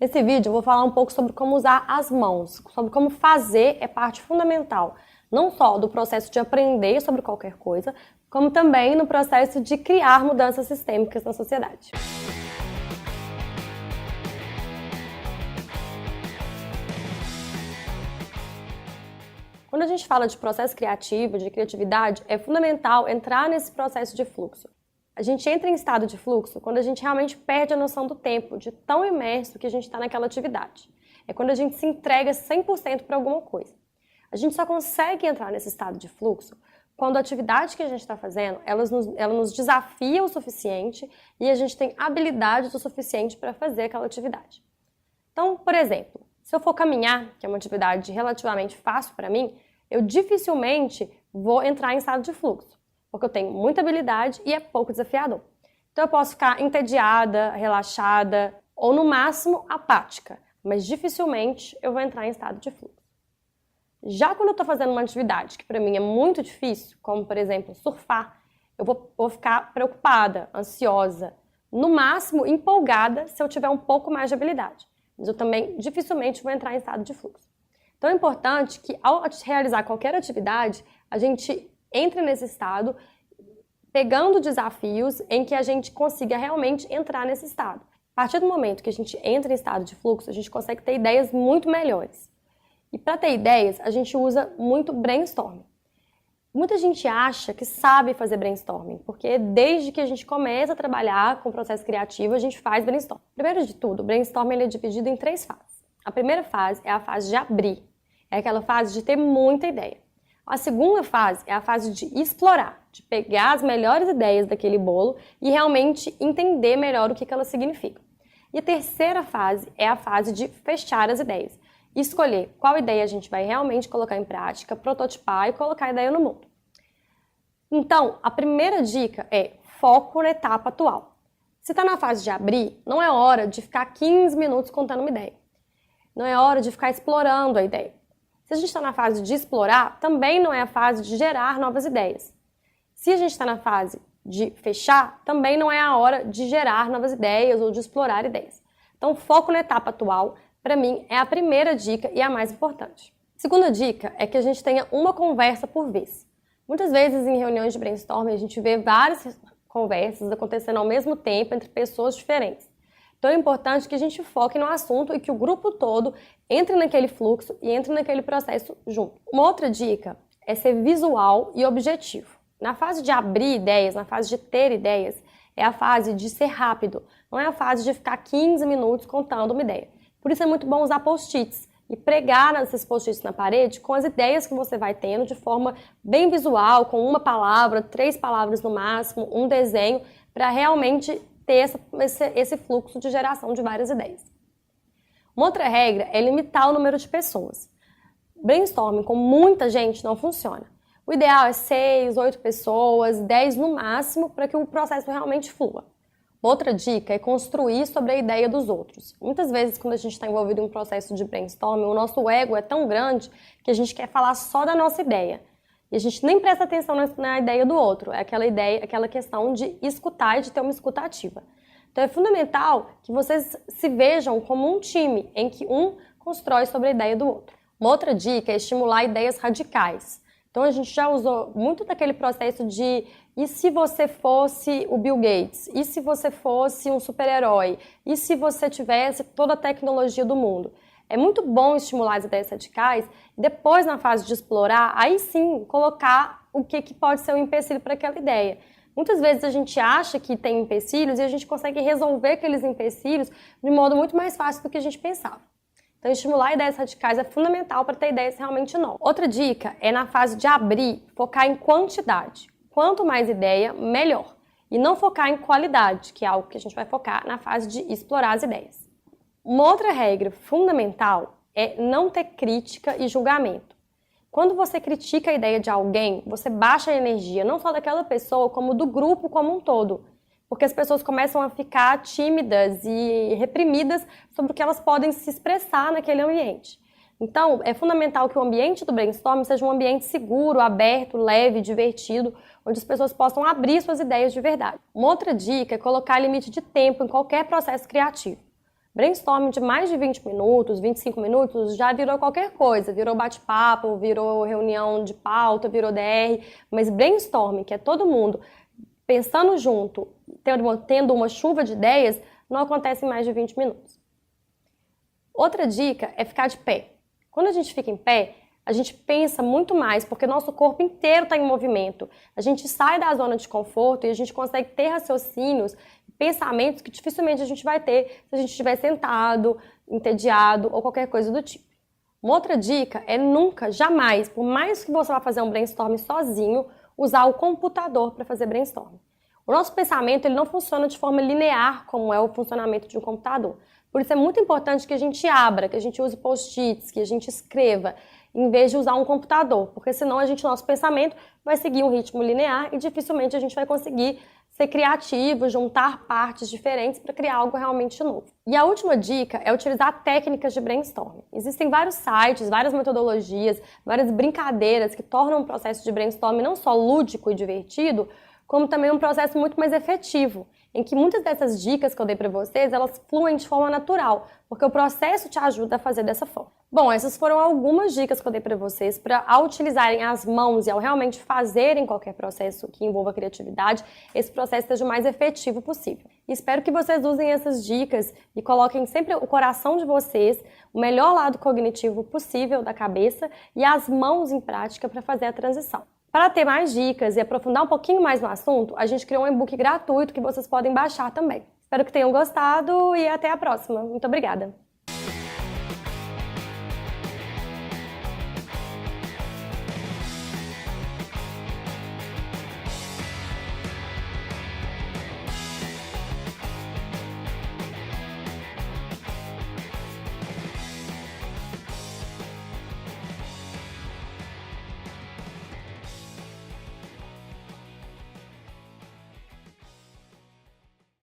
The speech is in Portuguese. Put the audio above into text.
Nesse vídeo eu vou falar um pouco sobre como usar as mãos, sobre como fazer é parte fundamental, não só do processo de aprender sobre qualquer coisa, como também no processo de criar mudanças sistêmicas na sociedade. Quando a gente fala de processo criativo, de criatividade, é fundamental entrar nesse processo de fluxo. A gente entra em estado de fluxo quando a gente realmente perde a noção do tempo, de tão imerso que a gente está naquela atividade. É quando a gente se entrega 100% para alguma coisa. A gente só consegue entrar nesse estado de fluxo quando a atividade que a gente está fazendo, ela nos desafia o suficiente e a gente tem habilidades o suficiente para fazer aquela atividade. Então, por exemplo, se eu for caminhar, que é uma atividade relativamente fácil para mim, eu dificilmente vou entrar em estado de fluxo, porque eu tenho muita habilidade e é pouco desafiador. Então eu posso ficar entediada, relaxada ou no máximo apática, mas dificilmente eu vou entrar em estado de fluxo. Já quando eu estou fazendo uma atividade que para mim é muito difícil, como por exemplo surfar, eu vou ficar preocupada, ansiosa, no máximo empolgada se eu tiver um pouco mais de habilidade. Mas eu também dificilmente vou entrar em estado de fluxo. Então é importante que ao realizar qualquer atividade, a gente entre nesse estado, pegando desafios em que a gente consiga realmente entrar nesse estado. A partir do momento que a gente entra em estado de fluxo, a gente consegue ter ideias muito melhores. E para ter ideias, a gente usa muito brainstorming. Muita gente acha que sabe fazer brainstorming, porque desde que a gente começa a trabalhar com o processo criativo, a gente faz brainstorming. Primeiro de tudo, o brainstorming ele é dividido em 3 fases. A primeira fase é a fase de abrir, é aquela fase de ter muita ideia. A segunda fase é a fase de explorar, de pegar as melhores ideias daquele bolo e realmente entender melhor o que elas significam. E a terceira fase é a fase de fechar as ideias. Escolher qual ideia a gente vai realmente colocar em prática, prototipar e colocar a ideia no mundo. Então, a primeira dica é foco na etapa atual. Se está na fase de abrir, não é hora de ficar 15 minutos contando uma ideia. Não é hora de ficar explorando a ideia. Se a gente está na fase de explorar, também não é a fase de gerar novas ideias. Se a gente está na fase de fechar, também não é a hora de gerar novas ideias ou de explorar ideias. Então, foco na etapa atual, para mim, é a primeira dica e a mais importante. Segunda dica é que a gente tenha uma conversa por vez. Muitas vezes em reuniões de brainstorming a gente vê várias conversas acontecendo ao mesmo tempo entre pessoas diferentes. Então é importante que a gente foque no assunto e que o grupo todo entre naquele fluxo e entre naquele processo junto. Uma outra dica é ser visual e objetivo. Na fase de abrir ideias, na fase de ter ideias, é a fase de ser rápido, não é a fase de ficar 15 minutos contando uma ideia. Por isso é muito bom usar post-its e pregar esses post-its na parede com as ideias que você vai tendo de forma bem visual, com uma palavra, 3 palavras no máximo, um desenho, para realmente ter esse fluxo de geração de várias ideias. Uma outra regra é limitar o número de pessoas. Brainstorming com muita gente não funciona. O ideal é 6, 8 pessoas, 10 no máximo, para que o processo realmente flua. Outra dica é construir sobre a ideia dos outros. Muitas vezes, quando a gente está envolvido em um processo de brainstorming, o nosso ego é tão grande que a gente quer falar só da nossa ideia. E a gente nem presta atenção na ideia do outro. É aquela questão de escutar e de ter uma escuta ativa. Então é fundamental que vocês se vejam como um time, em que um constrói sobre a ideia do outro. Uma outra dica é estimular ideias radicais. Então a gente já usou muito daquele processo de e se você fosse o Bill Gates? E se você fosse um super-herói? E se você tivesse toda a tecnologia do mundo? É muito bom estimular as ideias radicais e depois, na fase de explorar, aí sim colocar o que pode ser um empecilho para aquela ideia. Muitas vezes a gente acha que tem empecilhos e a gente consegue resolver aqueles empecilhos de modo muito mais fácil do que a gente pensava. Então, estimular ideias radicais é fundamental para ter ideias realmente novas. Outra dica é na fase de abrir, focar em quantidade. Quanto mais ideia, melhor. E não focar em qualidade, que é algo que a gente vai focar na fase de explorar as ideias. Uma outra regra fundamental é não ter crítica e julgamento. Quando você critica a ideia de alguém, você baixa a energia não só daquela pessoa, como do grupo como um todo. Porque as pessoas começam a ficar tímidas e reprimidas sobre o que elas podem se expressar naquele ambiente. Então, é fundamental que o ambiente do brainstorming seja um ambiente seguro, aberto, leve, divertido, onde as pessoas possam abrir suas ideias de verdade. Uma outra dica é colocar limite de tempo em qualquer processo criativo. Brainstorming de mais de 20 minutos, 25 minutos, já virou qualquer coisa. Virou bate-papo, virou reunião de pauta, virou DR. Mas brainstorming, que é todo mundo pensando junto, tendo uma chuva de ideias, não acontece em mais de 20 minutos. Outra dica é ficar de pé. Quando a gente fica em pé, a gente pensa muito mais, porque nosso corpo inteiro está em movimento. A gente sai da zona de conforto e a gente consegue ter raciocínios, pensamentos que dificilmente a gente vai ter se a gente estiver sentado, entediado ou qualquer coisa do tipo. Uma outra dica é nunca, jamais, por mais que você vá fazer um brainstorm sozinho, usar o computador para fazer brainstorm. O nosso pensamento ele não funciona de forma linear como é o funcionamento de um computador. Por isso é muito importante que a gente abra, que a gente use post-its, que a gente escreva, em vez de usar um computador, porque senão nosso pensamento vai seguir um ritmo linear e dificilmente a gente vai conseguir ser criativo, juntar partes diferentes para criar algo realmente novo. E a última dica é utilizar técnicas de brainstorming. Existem vários sites, várias metodologias, várias brincadeiras que tornam o processo de brainstorming não só lúdico e divertido, como também um processo muito mais efetivo, em que muitas dessas dicas que eu dei para vocês, elas fluem de forma natural, porque o processo te ajuda a fazer dessa forma. Bom, essas foram algumas dicas que eu dei para vocês para, ao utilizarem as mãos e ao realmente fazerem qualquer processo que envolva criatividade, esse processo seja o mais efetivo possível. E espero que vocês usem essas dicas e coloquem sempre o coração de vocês, o melhor lado cognitivo possível da cabeça e as mãos em prática para fazer a transição. Para ter mais dicas e aprofundar um pouquinho mais no assunto, a gente criou um e-book gratuito que vocês podem baixar também. Espero que tenham gostado e até a próxima. Muito obrigada!